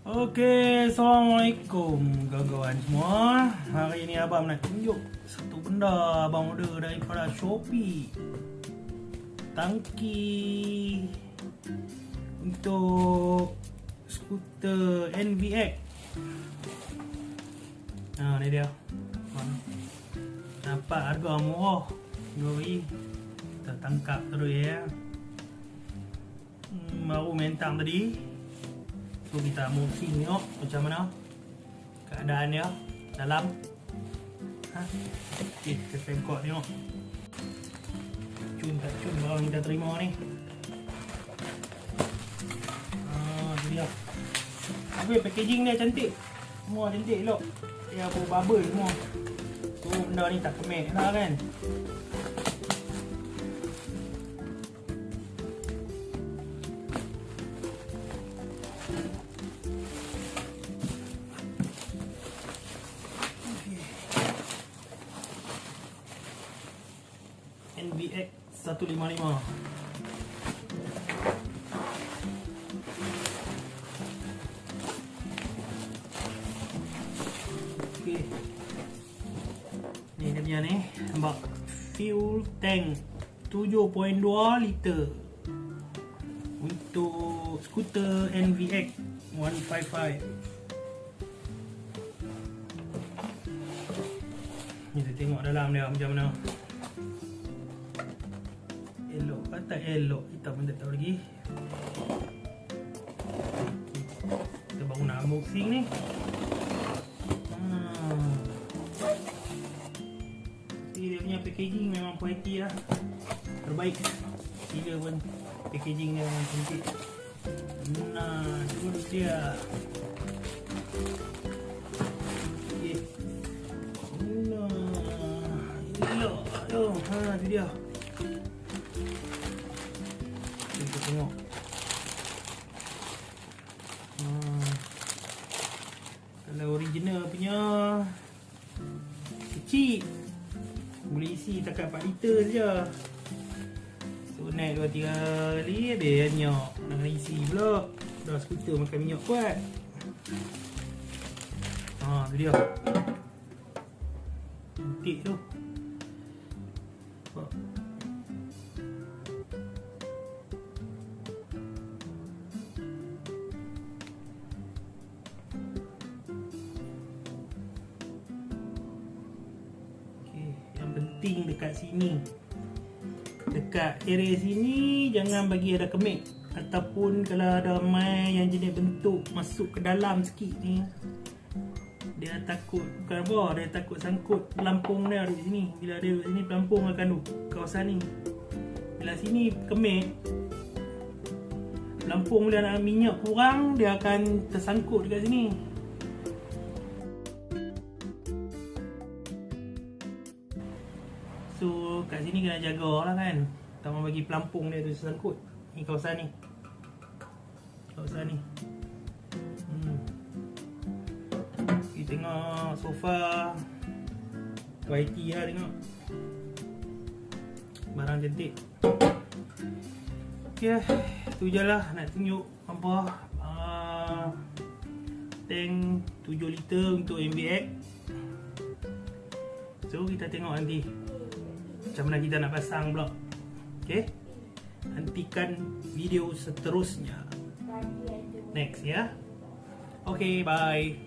Okey, Assalamualaikum kawan-kawan semua. Hari ni abang nak tunjuk satu benda abang order daripada Shopee. Tangki untuk skuter NVX. Ni dia. Nampak harga murah. Jom kita tangkap terus ya. Baru mentang tadi. So kita unboxing tengok macam mana keadaan dia dalam. Okay, kita tengok cun tak cun barang kita terima ni. Tu dia. Habis packaging dia cantik. Semua cantik elok. Dia bubble semua. So benda ni tak kemek lah kan. NVX 155. Okey. Ni dia punya ni, nampak fuel tank 7.2 liter untuk skuter NVX 155. Ni kita tengok dalam dia macam mana. Elok kan tak elok, kita pun tak tahu lagi. Kita baru nak unboxing ni. Dia punya packaging memang quality lah, terbaik. Gila pun packaging dia memang cantik. Itu dia. Okay. Elok. Itu dia. Kita tengok. Kalau original punya kecil, boleh isi takat 4 liter saja. So naik 2-3 kali habis minyak. Nak kena isi pula. Dah skuter makan minyak kuat. Tu dia. Cantik tu. Penting dekat sini, dekat area sini jangan bagi ada kemik, ataupun kalau ada mai yang jenis bentuk masuk ke dalam sikit ni, dia takut, bukan apa, dia takut sangkut pelampung dia di sini. Bila dia di sini pelampung akan kawasan ni. Bila sini kemik, pelampung dia nak minyak kurang, dia akan tersangkut dekat sini. So kat sini kena jaga lah kan. Tak mahu bagi pelampung dia tu tersangkut. Ni kawasan ni. Kawasan ni. Kita tengok sofa. Quality lah tengok. Barang cantik. Okay, tu je lah nak tunjuk apa tank 7 liter untuk NVX. So kita tengok nanti macam mana kita nak pasang pula. Okay, nantikan video seterusnya next ya. Okay, bye.